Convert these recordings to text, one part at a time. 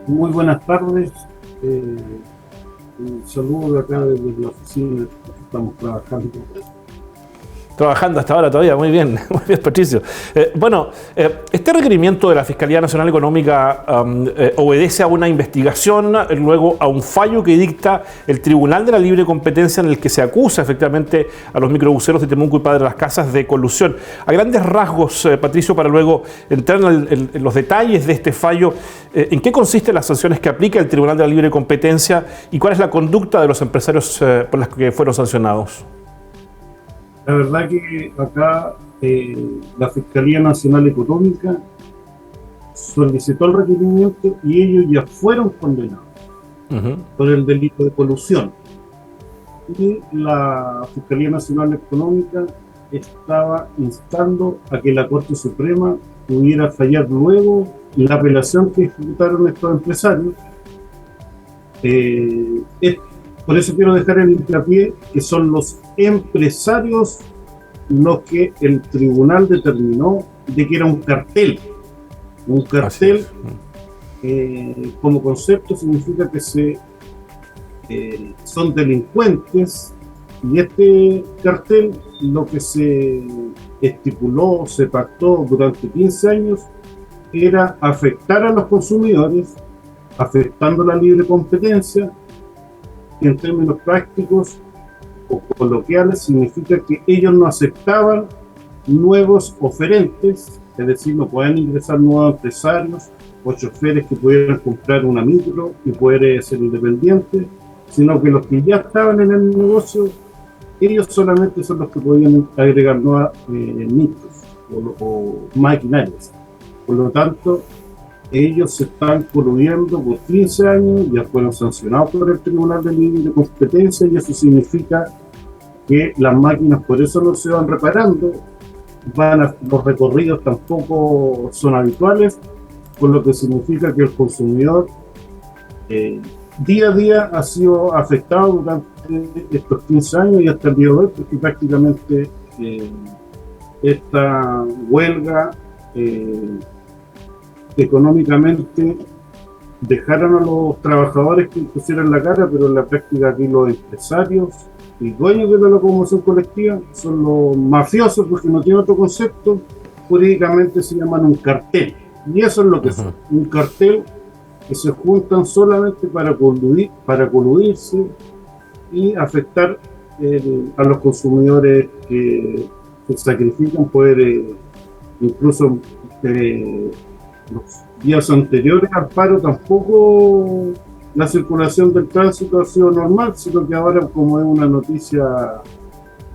Muy buenas tardes. Eh, un saludo de acá desde la oficina. Estamos trabajando. Trabajando hasta ahora todavía, muy bien, muy bien, Patricio. Este requerimiento de la Fiscalía Nacional Económica obedece a una investigación, luego a un fallo que dicta el Tribunal de la Libre Competencia en el que se acusa efectivamente a los microbuseros de Temuco y Padre Las Casas de colusión. A grandes rasgos, Patricio, para luego entrar en los detalles de este fallo, ¿en qué consisten las sanciones que aplica el Tribunal de la Libre Competencia y cuál es la conducta de los empresarios por las que fueron sancionados? La verdad que acá la Fiscalía Nacional Económica solicitó el requerimiento y ellos ya fueron condenados por el delito de colusión. Y la Fiscalía Nacional Económica estaba instando a que la Corte Suprema pudiera fallar luego la apelación que ejecutaron estos empresarios. Por eso quiero dejar el hincapié que son los empresarios los que el tribunal determinó de que era un cartel. Un cartel, como concepto, significa que son delincuentes, y este cartel lo que se estipuló, se pactó durante 15 años, era afectar a los consumidores, afectando la libre competencia. Y en términos prácticos o coloquiales significa que ellos no aceptaban nuevos oferentes, es decir, no pueden ingresar nuevos empresarios o choferes que pudieran comprar una micro y poder ser independientes, sino que los que ya estaban en el negocio, ellos solamente son los que podían agregar nuevas micros o maquinarias. Por lo tanto, ellos se están coludiendo por 15 años, ya fueron sancionados por el Tribunal de Libre Competencia, y eso significa que las máquinas por eso no se van reparando, los recorridos tampoco son habituales, por lo que significa que el consumidor día a día ha sido afectado durante estos 15 años y hasta el día de hoy, porque prácticamente esta huelga económicamente dejaron a los trabajadores que pusieran la cara, pero en la práctica aquí los empresarios y dueños de la locomoción colectiva son los mafiosos, porque no tiene otro concepto, jurídicamente se llaman un cartel, y eso es lo que son, un cartel que se juntan solamente para coludirse y afectar a los consumidores que sacrifican poder incluso los días anteriores al paro tampoco la circulación del tránsito ha sido normal, sino que ahora, como es una noticia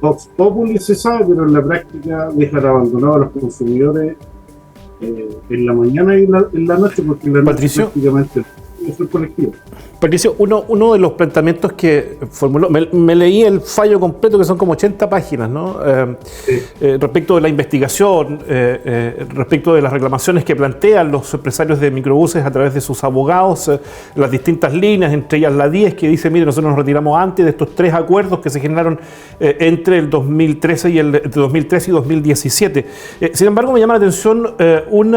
Vox Populi, se sabe, pero en la práctica dejan abandonados a los consumidores en la mañana y en la noche, porque en la noche Patricio, prácticamente es el colectivo. Patricio, uno de los planteamientos que formuló, me leí el fallo completo, que son como 80 páginas, ¿no? Respecto de la investigación, respecto de las reclamaciones que plantean los empresarios de microbuses a través de sus abogados, las distintas líneas, entre ellas la 10, que dice, mire, nosotros nos retiramos antes de estos 3 acuerdos que se generaron entre el 2013 y 2017. Sin embargo, me llama la atención un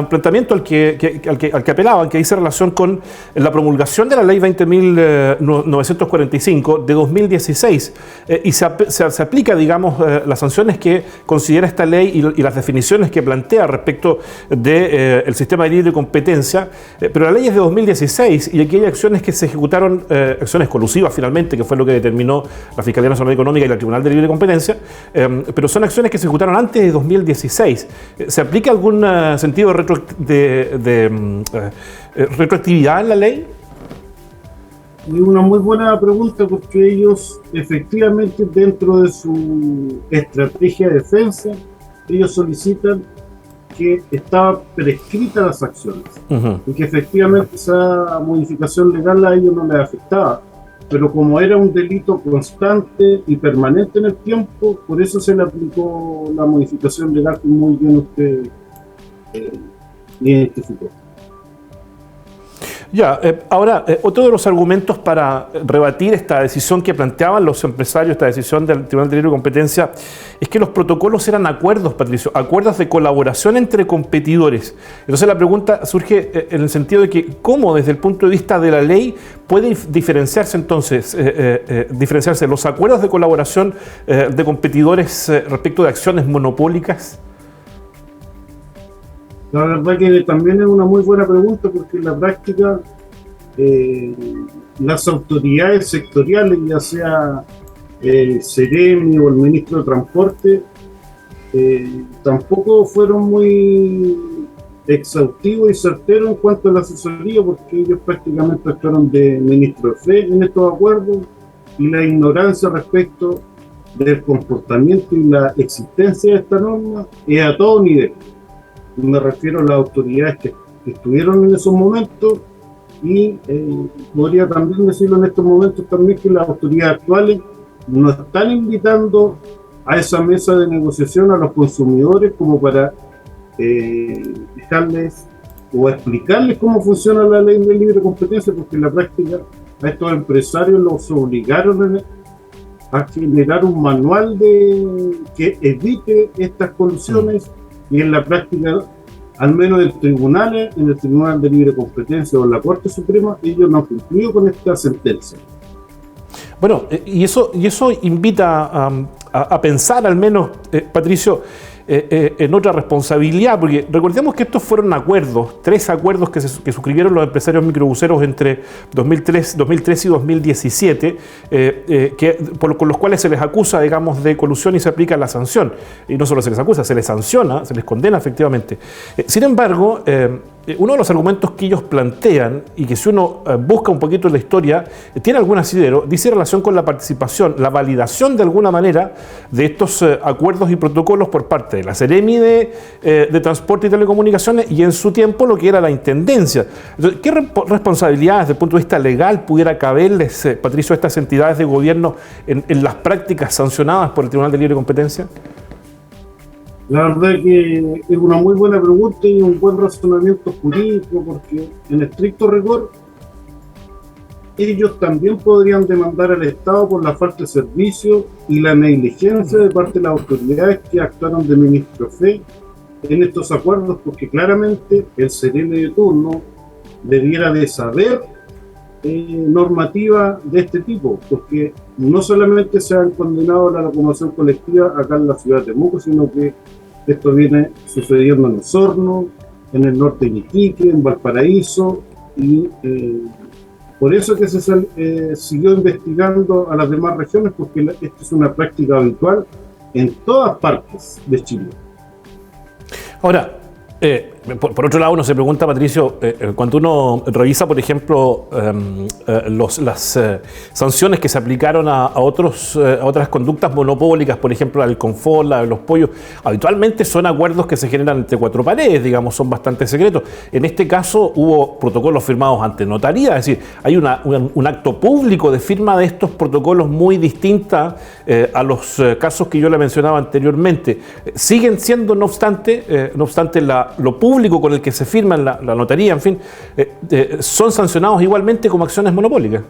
planteamiento al que apelaban, que dice relación con la promulgación de la ley 20.945 de 2016 y se aplica, digamos, las sanciones que considera esta ley y las definiciones que plantea respecto del sistema de libre competencia, pero la ley es de 2016 y aquí hay acciones que se ejecutaron, acciones colusivas finalmente, que fue lo que determinó la Fiscalía Nacional Económica y el Tribunal de Libre Competencia, pero son acciones que se ejecutaron antes de 2016. ¿Se aplica algún sentido de retroactividad en la ley? Y una muy buena pregunta, porque ellos efectivamente, dentro de su estrategia de defensa, ellos solicitan que estaba prescrita las acciones y que efectivamente esa modificación legal a ellos no les afectaba, pero como era un delito constante y permanente en el tiempo, por eso se le aplicó la modificación legal, que muy bien usted identificó. Ya, ahora, otro de los argumentos para rebatir esta decisión que planteaban los empresarios, esta decisión del Tribunal de Libre Competencia, es que los protocolos eran acuerdos, Patricio, acuerdos de colaboración entre competidores. Entonces la pregunta surge en el sentido de que cómo desde el punto de vista de la ley pueden diferenciarse entonces, diferenciarse los acuerdos de colaboración de competidores respecto de acciones monopólicas. La verdad que también es una muy buena pregunta, porque en la práctica las autoridades sectoriales, ya sea el CEREMI o el ministro de Transporte, tampoco fueron muy exhaustivos y certeros en cuanto a la asesoría, porque ellos prácticamente actuaron de ministro de fe en estos acuerdos, y la ignorancia respecto del comportamiento y la existencia de esta norma es a todo nivel. Me refiero a las autoridades que estuvieron en esos momentos, y podría también decirlo en estos momentos también, que las autoridades actuales no están invitando a esa mesa de negociación a los consumidores como para dejarles o explicarles cómo funciona la ley de libre competencia, porque en la práctica a estos empresarios los obligaron a generar un manual que evite estas colusiones, y en la práctica, al menos en el Tribunal de Libre Competencia o en la Corte Suprema, ellos no han cumplido con esta sentencia. Bueno, y eso invita a pensar al menos, Patricio, en otra responsabilidad, porque recordemos que estos fueron acuerdos, 3 acuerdos que suscribieron los empresarios microbuseros entre 2013 y 2017, con los cuales se les acusa, digamos, de colusión y se aplica la sanción. Y no solo se les acusa, se les sanciona, se les condena efectivamente. Sin embargo, uno de los argumentos que ellos plantean, y que si uno busca un poquito en la historia, tiene algún asidero, dice relación con la participación, la validación de alguna manera de estos acuerdos y protocolos por parte de la Seremi de Transporte y Telecomunicaciones, y en su tiempo lo que era la Intendencia. Entonces, ¿qué responsabilidades desde el punto de vista legal pudiera caberles, Patricio, a estas entidades de gobierno en las prácticas sancionadas por el Tribunal de Libre Competencia? La verdad que es una muy buena pregunta y un buen razonamiento jurídico, porque en estricto rigor ellos también podrían demandar al Estado por la falta de servicio y la negligencia de parte de las autoridades que actuaron de ministro fe en estos acuerdos, porque claramente el CEREMI de turno debiera de saber normativa de este tipo, porque no solamente se han condenado la locomoción colectiva acá en la ciudad de Temuco, sino que esto viene sucediendo en Osorno, en el norte de Iquique, en Valparaíso, y por eso que se siguió investigando a las demás regiones, porque esto es una práctica habitual en todas partes de Chile. Ahora, por otro lado, uno se pregunta, Patricio, cuando uno revisa, por ejemplo, las sanciones que se aplicaron a otras conductas monopólicas, por ejemplo, al confort, la de los pollos, habitualmente son acuerdos que se generan entre 4 paredes, digamos, son bastante secretos. En este caso hubo protocolos firmados ante notaría, es decir, hay un acto público de firma de estos protocolos muy distinta a los casos que yo le mencionaba anteriormente. Siguen siendo, no obstante, lo público con el que se firma la notaría, en fin, son sancionados igualmente como acciones monopólicas.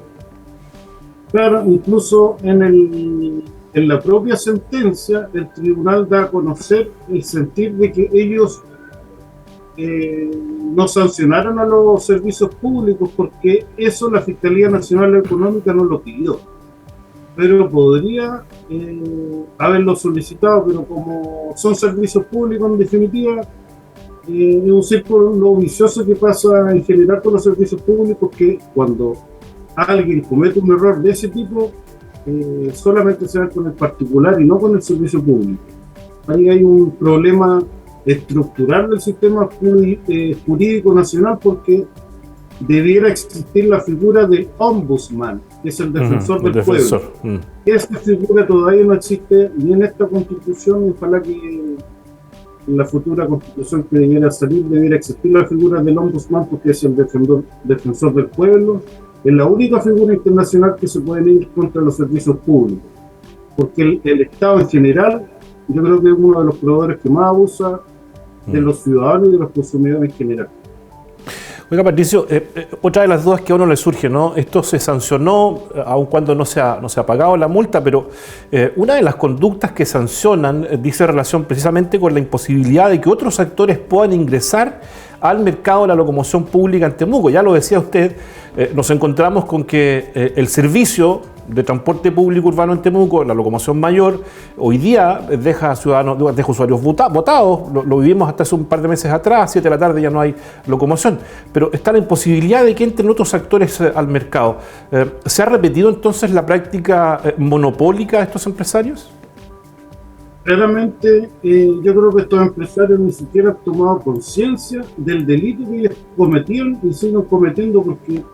Claro, incluso en la propia sentencia el tribunal da a conocer el sentir de que ellos no sancionaron a los servicios públicos, porque eso la Fiscalía Nacional Económica no lo pidió, pero podría haberlo solicitado, pero como son servicios públicos en definitiva, es un círculo vicioso que pasa en general con los servicios públicos, que cuando alguien comete un error de ese tipo, solamente se va con el particular y no con el servicio público. Ahí hay un problema estructural del sistema jurídico nacional, porque debiera existir la figura del ombudsman, que es el defensor del pueblo. Esta figura todavía no existe ni en esta constitución, y ojalá que en la futura constitución que debiera salir debiera existir la figura del ombudsman, porque es el defensor del pueblo. Es la única figura internacional que se puede ir contra los servicios públicos, porque el Estado en general, yo creo que es uno de los proveedores que más abusa de los ciudadanos y de los consumidores en general. Oiga, Patricio, otra de las dudas que a uno le surge, ¿no? Esto se sancionó, aun cuando no se ha pagado la multa, pero una de las conductas que sancionan dice relación precisamente con la imposibilidad de que otros actores puedan ingresar al mercado de la locomoción pública en Temuco. Ya lo decía usted, nos encontramos con que el servicio de transporte público urbano en Temuco, la locomoción mayor, hoy día deja usuarios botados, lo vivimos hasta hace un par de meses atrás, 7 de la tarde ya no hay locomoción, pero está la imposibilidad de que entren otros actores al mercado. ¿Se ha repetido entonces la práctica monopólica de estos empresarios? Claramente, yo creo que estos empresarios ni siquiera han tomado conciencia del delito que ellos cometieron y siguen cometiendo, porque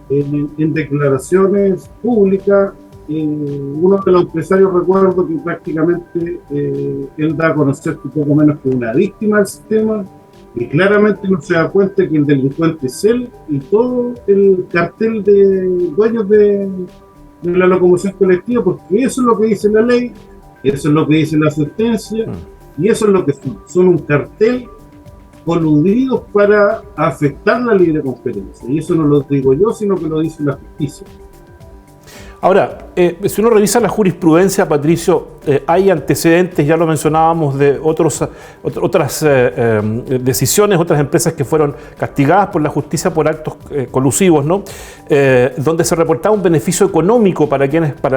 en declaraciones públicas, uno de los empresarios, recuerdo que prácticamente él da a conocer que poco menos que una víctima del sistema, y claramente no se da cuenta que el delincuente es él y todo el cartel de dueños de la locomoción colectiva, porque eso es lo que dice la ley, eso es lo que dice la sentencia, y eso es lo que son un cartel coludidos para afectar la libre competencia. Y eso no lo digo yo, sino que lo dice la justicia. Ahora, si uno revisa la jurisprudencia, Patricio, hay antecedentes, ya lo mencionábamos, de otras decisiones, otras empresas que fueron castigadas por la justicia por actos colusivos, ¿no? Donde se reportaba un beneficio económico para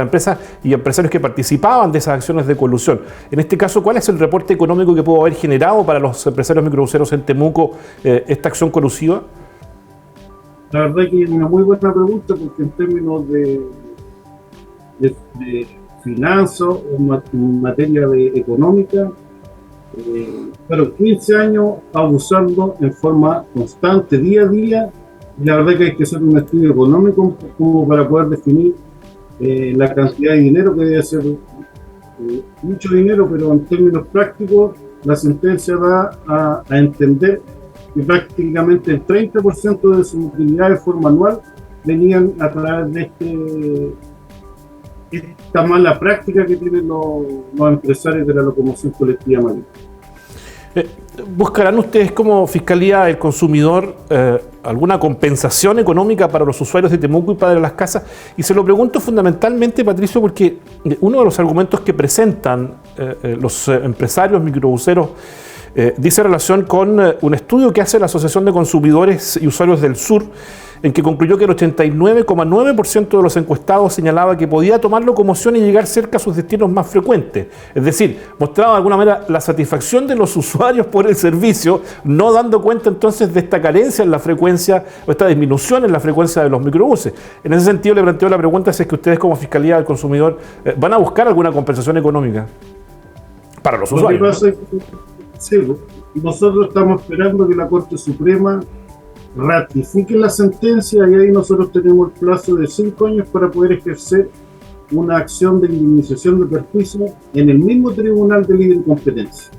empresas y empresarios que participaban de esas acciones de colusión. En este caso, ¿cuál es el reporte económico que pudo haber generado para los empresarios microbuseros en Temuco esta acción colusiva? La verdad que es una muy buena pregunta, porque en términos de finanzas o en materia económica, pero 15 años abusando en forma constante, día a día, y la verdad que hay que hacer un estudio económico como para poder definir la cantidad de dinero, que debe ser mucho dinero, pero en términos prácticos la sentencia da a entender que prácticamente el 30% de sus utilidades de forma anual venían a través de esta mala práctica que tienen los empresarios de la locomoción colectiva marítima. ¿Buscarán ustedes como Fiscalía del Consumidor alguna compensación económica para los usuarios de Temuco y para las casas? Y se lo pregunto fundamentalmente, Patricio, porque uno de los argumentos que presentan los empresarios microbuseros dice relación con un estudio que hace la Asociación de Consumidores y Usuarios del Sur, en que concluyó que el 89,9% de los encuestados señalaba que podía tomar locomoción y llegar cerca a sus destinos más frecuentes. Es decir, mostraba de alguna manera la satisfacción de los usuarios por el servicio, no dando cuenta entonces de esta carencia en la frecuencia o esta disminución en la frecuencia de los microbuses. En ese sentido le planteo la pregunta si es que ustedes como Fiscalía del Consumidor van a buscar alguna compensación económica para los usuarios, ¿no? Sí, nosotros estamos esperando que la Corte Suprema ratifique la sentencia, y ahí nosotros tenemos el plazo de 5 años para poder ejercer una acción de indemnización de perjuicio en el mismo Tribunal de Libre Competencia.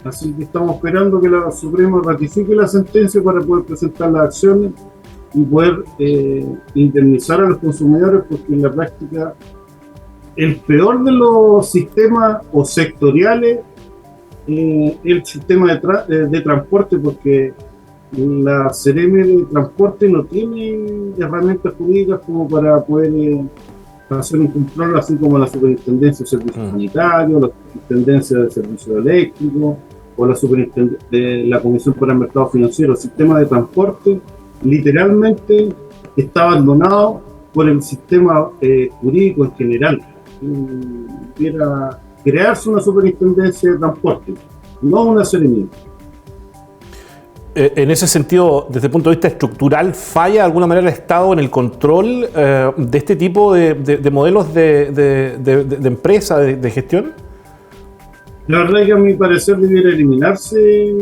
Así que estamos esperando que la Suprema ratifique la sentencia para poder presentar las acciones y poder indemnizar a los consumidores, porque en la práctica el peor de los sistemas o sectoriales el sistema de transporte, porque la CEREME de transporte no tiene herramientas jurídicas como para poder hacer un control, así como la Superintendencia de Servicios Sanitarios, la Superintendencia de Servicios Eléctricos o la Comisión para el Mercado Financiero. El sistema de transporte literalmente está abandonado por el sistema jurídico en general. Era crearse una superintendencia de transporte, no una CEREMI. En ese sentido, desde el punto de vista estructural, ¿falla de alguna manera el Estado en el control de este tipo de modelos de empresa, de gestión? La verdad es que a mi parecer debiera eliminarse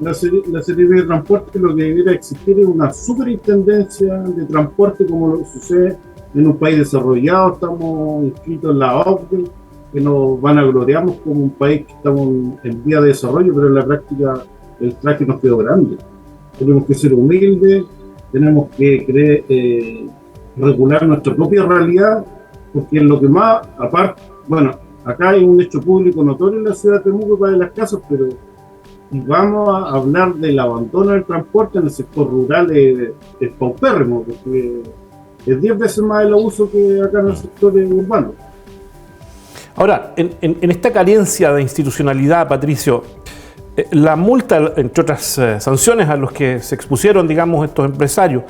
la CEREMI de transporte. Lo que debiera existir es una superintendencia de transporte, como lo sucede en un país desarrollado. Estamos inscritos en la OCDE, que nos vanagloriamos como un país que estamos en vía de desarrollo, pero en la práctica el traje nos quedó grande. Tenemos que ser humildes, tenemos que regular nuestra propia realidad, porque es lo que más, aparte, bueno, acá hay un hecho público notorio en la ciudad de Temuco para las casas, pero Y vamos a hablar del abandono del transporte en el sector rural, es paupérrimo, porque es 10 veces más el abuso que acá en el sector urbano. Ahora, en esta carencia de institucionalidad, Patricio, la multa, entre otras sanciones a los que se expusieron, digamos, estos empresarios,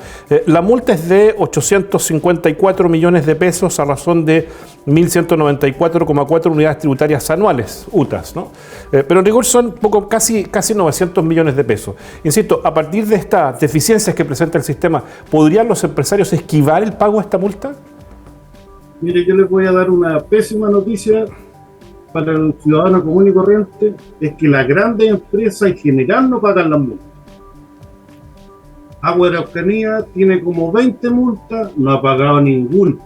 la multa es de 854 millones de pesos a razón de 1.194,4 unidades tributarias anuales, UTAS, ¿no? Pero en rigor son casi 900 millones de pesos. Insisto, a partir de estas deficiencias que presenta el sistema, ¿podrían los empresarios esquivar el pago de esta multa? Mire, yo les voy a dar una pésima noticia para el ciudadano común y corriente, es que las grandes empresas en general no pagan las multas. Agua de Araucanía tiene como 20 multas, no ha pagado ninguna.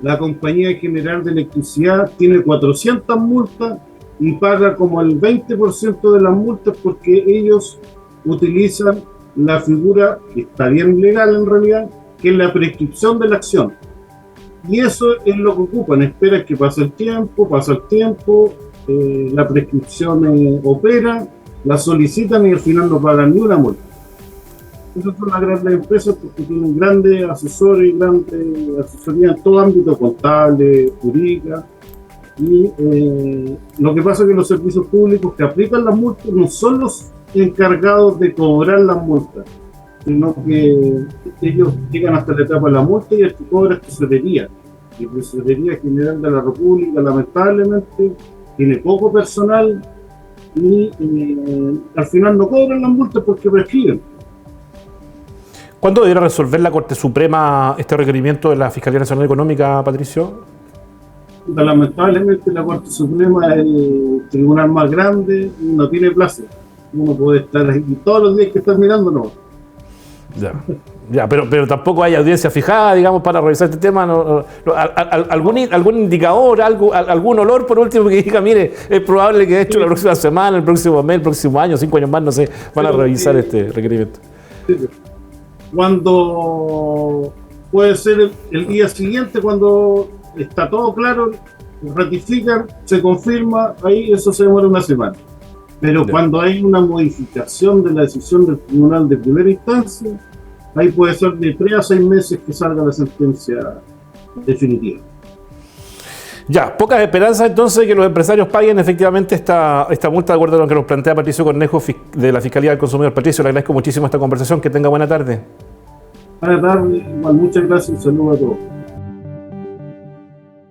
La Compañía General de Electricidad tiene 400 multas y paga como el 20% de las multas porque ellos utilizan la figura, que está bien legal en realidad, que es la prescripción de la acción. Y eso es lo que ocupan, esperan que pasa el tiempo, la prescripción opera, la solicitan y al final no pagan ni una multa. Esas son las grandes empresas porque tienen grandes asesores y grandes asesorías en todo ámbito, contable, jurídica. Y lo que pasa es que los servicios públicos que aplican las multas no son los encargados de cobrar las multas, sino que ellos llegan hasta la etapa de la multa y el que cobra es tesorería. Y la Tesorería General de la República, lamentablemente, tiene poco personal y al final no cobran las multas porque prescriben. ¿Cuándo deberá resolver la Corte Suprema este requerimiento de la Fiscalía Nacional Económica, Patricio? Lamentablemente la Corte Suprema es el tribunal más grande y no tiene plazo. Uno puede estar ahí todos los días que están mirando, no. Pero tampoco hay audiencia fijada, digamos, para revisar este tema. ¿Algún indicador, algún olor, por último, que diga, mire, es probable que de hecho la próxima semana, el próximo mes, el próximo año, 5 años más, no sé, van a revisar este requerimiento? Cuando puede ser el día siguiente, cuando está todo claro, ratifican, se confirma, ahí eso se demora una semana. Pero cuando hay una modificación de la decisión del tribunal de primera instancia, ahí puede ser de 3 a 6 meses que salga la sentencia definitiva. Ya, pocas esperanzas entonces de que los empresarios paguen efectivamente esta multa, de acuerdo a lo que nos plantea Patricio Cornejo de la Fiscalía del Consumidor. Patricio, le agradezco muchísimo esta conversación, que tenga buena tarde. Buena tarde, muchas gracias, un saludo a todos.